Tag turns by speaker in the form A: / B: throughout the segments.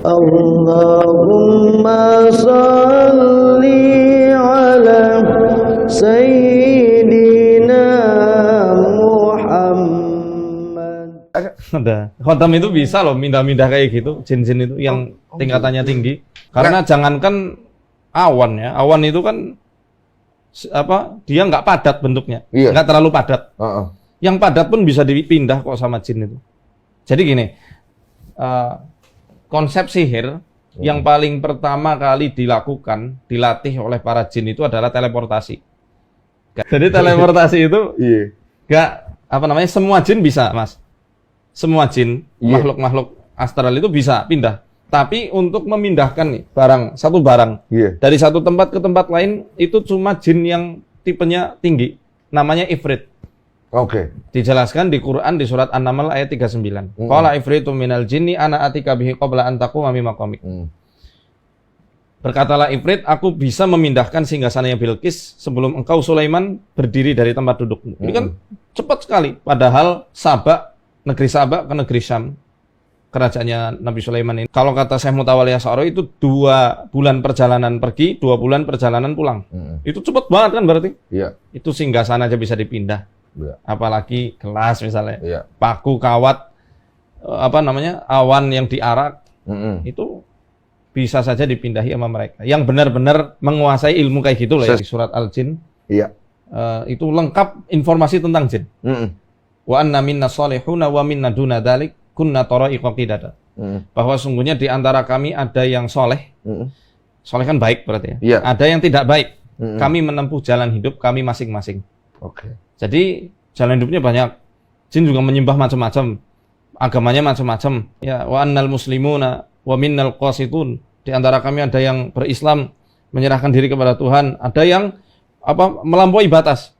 A: Allahumma salli ala Sayyidina Muhammad.
B: Ada. Khodam itu bisa loh mindah-mindah kayak gitu, jin-jin itu yang tingkatannya tinggi. Karena jangankan awan ya, awan itu kan dia nggak padat bentuknya, nggak terlalu padat. Yang padat pun bisa dipindah kok sama jin itu. Jadi gini, konsep sihir yang paling pertama kali dilatih oleh para jin itu adalah teleportasi. Jadi teleportasi itu semua jin bisa, Mas. Semua jin, makhluk-makhluk astral itu bisa pindah. Tapi untuk memindahkan nih satu barang dari satu tempat ke tempat lain itu cuma jin yang tipenya tinggi, namanya ifrit. Dijelaskan di Quran di surat An-Naml ayat 39. Qala ifritu minal jinni ana atika bihi qabla an taquma min maqamik. Berkatalah ifrit, aku bisa memindahkan singgasananya Bilqis sebelum engkau Sulaiman berdiri dari tempat dudukmu. Ini kan cepat sekali. Padahal negeri Sabak ke negeri Syam, kerajaannya Nabi Sulaiman ini. Kalau kata Syekh Mutawalli Asy'ari itu 2 bulan perjalanan pergi, 2 bulan perjalanan pulang. Itu cepat banget kan berarti? Itu singgasana aja bisa dipindah. Apalagi gelas misalnya, paku, kawat, awan yang diarak, itu bisa saja dipindahi sama mereka. Yang benar-benar menguasai ilmu kayak gitu loh ya. Di surat Al-Jin, itu lengkap informasi tentang jin. Wa anna minna shalihuna wa minna duna dzalik kunna tara'iqa qidada. Bahwa sungguhnya di antara kami ada yang soleh. Soleh kan baik berarti ya. Ada yang tidak baik. Kami menempuh jalan hidup kami masing-masing. Jadi jalan hidupnya banyak. Jin juga menyembah macam-macam. Agamanya macam-macam. Ya, wa annal muslimuna wa minnal qasitun. Di antara kami ada yang berislam, menyerahkan diri kepada Tuhan, ada yang melampaui batas.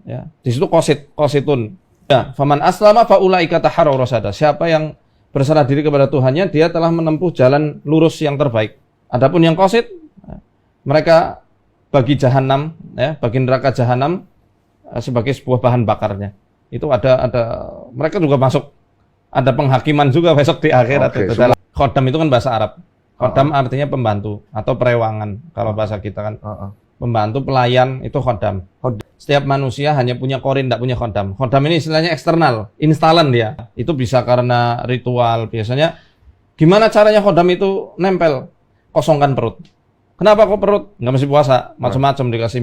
B: Ya, di situ qasitun. Ya, faman aslama fa ulaika taharraw rasada. Siapa yang berserah diri kepada Tuhannya, dia telah menempuh jalan lurus yang terbaik. Adapun yang qasit, mereka bagi jahanam, ya, bagi neraka jahanam sebagai sebuah bahan bakarnya. Itu ada mereka juga masuk, ada penghakiman juga besok di akhirat. Khodam itu kan bahasa Arab. Khodam artinya pembantu atau perewangan kalau bahasa kita kan. Pembantu, pelayan, itu khodam. Setiap manusia hanya punya korin, tidak punya khodam. Khodam ini istilahnya eksternal, instalan dia. Itu bisa karena ritual. Biasanya gimana caranya khodam itu nempel? Kosongkan perut. Kenapa kok perut? Nggak mesti puasa, macam-macam dikasih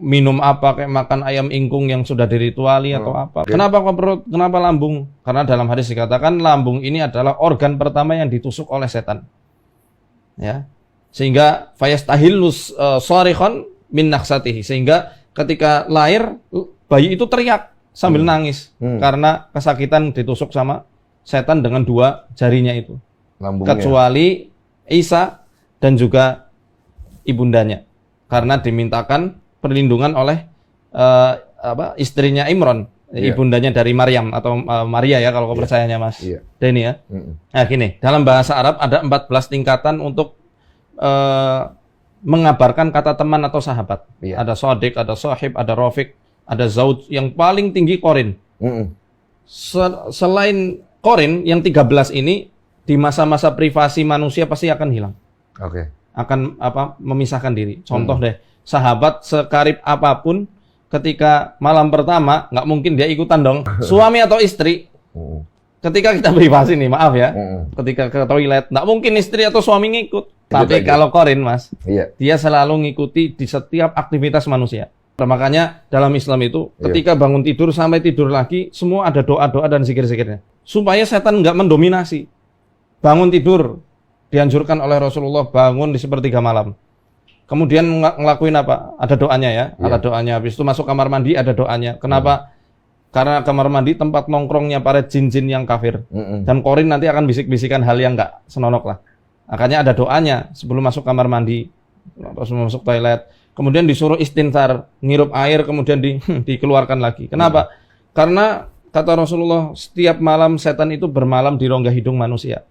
B: minum apa, kayak makan ayam ingkung yang sudah dirituali atau apa. Kenapa kok perut? Kenapa lambung? Karena dalam hadis dikatakan lambung ini adalah organ pertama yang ditusuk oleh setan. Ya. Sehingga fayastahillus sharikhan min nakhsatihi. Sehingga ketika lahir bayi itu teriak sambil nangis karena kesakitan ditusuk sama setan dengan 2 jarinya itu. Lambungnya. Kecuali Isa dan juga ibundanya. Karena dimintakan perlindungan oleh istrinya Imran, ibundanya dari Maryam atau Maria ya kalau kau percayanya Mas Denny ya. Nah gini, dalam bahasa Arab ada 14 tingkatan untuk mengabarkan kata teman atau sahabat. Ada shadiq, ada sahib, ada rafiq, ada zauj, yang paling tinggi qorin. Selain qorin yang 13 ini di masa-masa privasi manusia pasti akan hilang. Akan memisahkan diri. Contoh deh, sahabat sekarib apapun ketika malam pertama nggak mungkin dia ikutan dong. Suami atau istri. Ketika kita privasi nih, maaf ya. Ketika ke toilet, nggak mungkin istri atau suami ngikut. Tapi kalau qorin Mas, dia selalu ngikuti di setiap aktivitas manusia. Makanya dalam Islam itu ketika bangun tidur sampai tidur lagi, semua ada doa-doa dan zikir-zikirnya. Supaya setan nggak mendominasi. Bangun tidur, dianjurkan oleh Rasulullah bangun di sepertiga malam. Kemudian ngelakuin apa? Ada doanya ya, ada doanya. Habis itu masuk kamar mandi, ada doanya. Kenapa? Karena kamar mandi tempat nongkrongnya para jin-jin yang kafir. Dan qorin nanti akan bisik-bisikan hal yang nggak senonok lah. Makanya ada doanya sebelum masuk kamar mandi, sebelum masuk toilet. Kemudian disuruh istinthar, ngirup air, kemudian dikeluarkan lagi. Kenapa? Karena kata Rasulullah, setiap malam setan itu bermalam di rongga hidung manusia.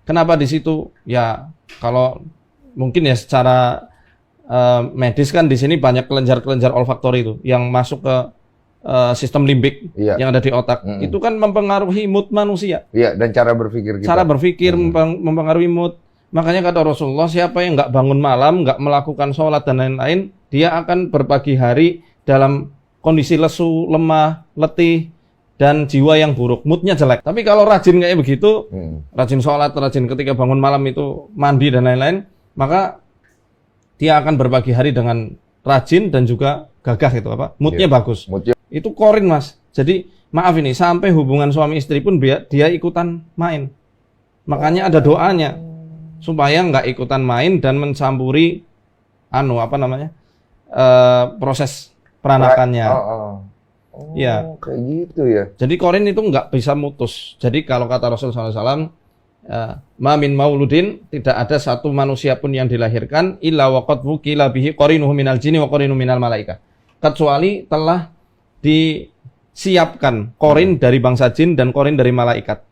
B: Kenapa di situ? Ya, kalau mungkin ya secara medis kan di sini banyak kelenjar-kelenjar olfaktori itu yang masuk ke sistem limbik
C: Iya.
B: yang ada di otak. Itu kan mempengaruhi mood manusia.
C: Iya, dan cara berpikir kita.
B: Cara berpikir mempengaruhi mood. Makanya kata Rasulullah, siapa yang nggak bangun malam, nggak melakukan sholat dan lain-lain, dia akan berpagi hari dalam kondisi lesu, lemah, letih, dan jiwa yang buruk, moodnya jelek. Tapi kalau rajin kayak begitu, rajin sholat, rajin ketika bangun malam itu mandi dan lain-lain, maka dia akan berbagi hari dengan rajin dan juga gagah itu apa? Moodnya bagus. Itu korin, Mas. Jadi maaf ini, sampai hubungan suami istri pun dia ikutan main. Makanya ada doanya supaya nggak ikutan main dan mencampuri proses peranakannya. Ya,
C: kayak gitu ya.
B: Jadi korin itu nggak bisa mutus. Jadi kalau kata Rasulullah SAW, ma min mauludin, tidak ada satu manusia pun yang dilahirkan illa waqad wukila bihi qarinuhu minal jinni wa qarinu minal malaika. Kecuali telah disiapkan korin dari bangsa jin dan korin dari malaikat.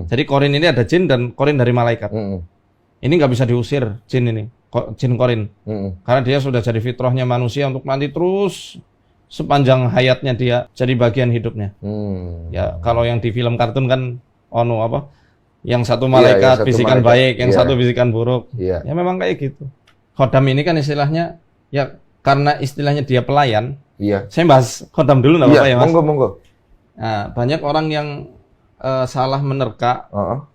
B: Jadi korin ini ada jin dan korin dari malaikat. Ini nggak bisa diusir jin ini, jin korin. Karena dia sudah jadi fitrahnya manusia untuk mati terus sepanjang hayatnya dia jadi bagian hidupnya. Ya kalau yang di film kartun kan yang satu malaikat bisikan baik, yang satu bisikan buruk. Ya memang kayak gitu. Khodam ini kan istilahnya ya karena istilahnya dia pelayan. Saya bahas khodam dulu nggak apa-apa ya Mas.
C: Monggo.
B: Nah, banyak orang yang salah menerka.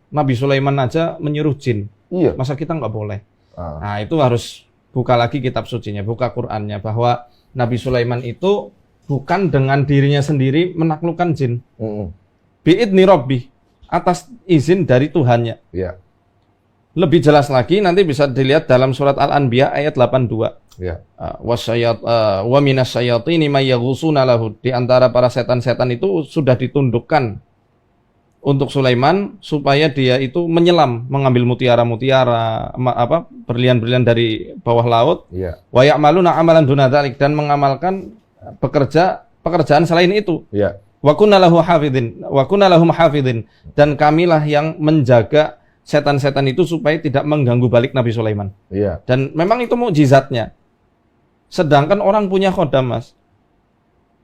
B: Nabi Sulaiman aja menyuruh jin. Masa kita nggak boleh? Nah itu harus buka lagi kitab sucinya, buka Qur'annya, bahwa Nabi Sulaiman itu bukan dengan dirinya sendiri menaklukkan jin. Bi'idni Rabbi, atas izin dari Tuhannya. Lebih jelas lagi nanti bisa dilihat dalam surat Al-Anbiya ayat 82. Wa minas syayatini may yaghusuna lahu. Di antara para setan-setan itu sudah ditundukkan untuk Sulaiman supaya dia itu menyelam, mengambil mutiara-mutiara, berlian-berlian dari bawah laut. Wa ya'maluna amalan duna dzalik, dan mengamalkan pekerjaan selain itu. Wa kunna lahum hafidhin, dan kamilah yang menjaga setan-setan itu supaya tidak mengganggu balik Nabi Sulaiman. Dan memang itu mukjizatnya. Sedangkan orang punya khodam, Mas.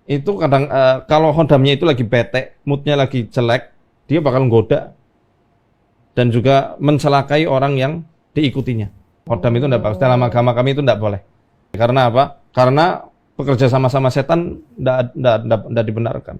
B: Itu kadang kalau khodamnya itu lagi bete, moodnya lagi jelek, dia bakal nggoda dan juga mencelakai orang yang diikutinya. Khodam itu tidak bagus. Dalam agama kami itu tidak boleh. Karena apa? Karena bekerja sama-sama setan tidak dibenarkan.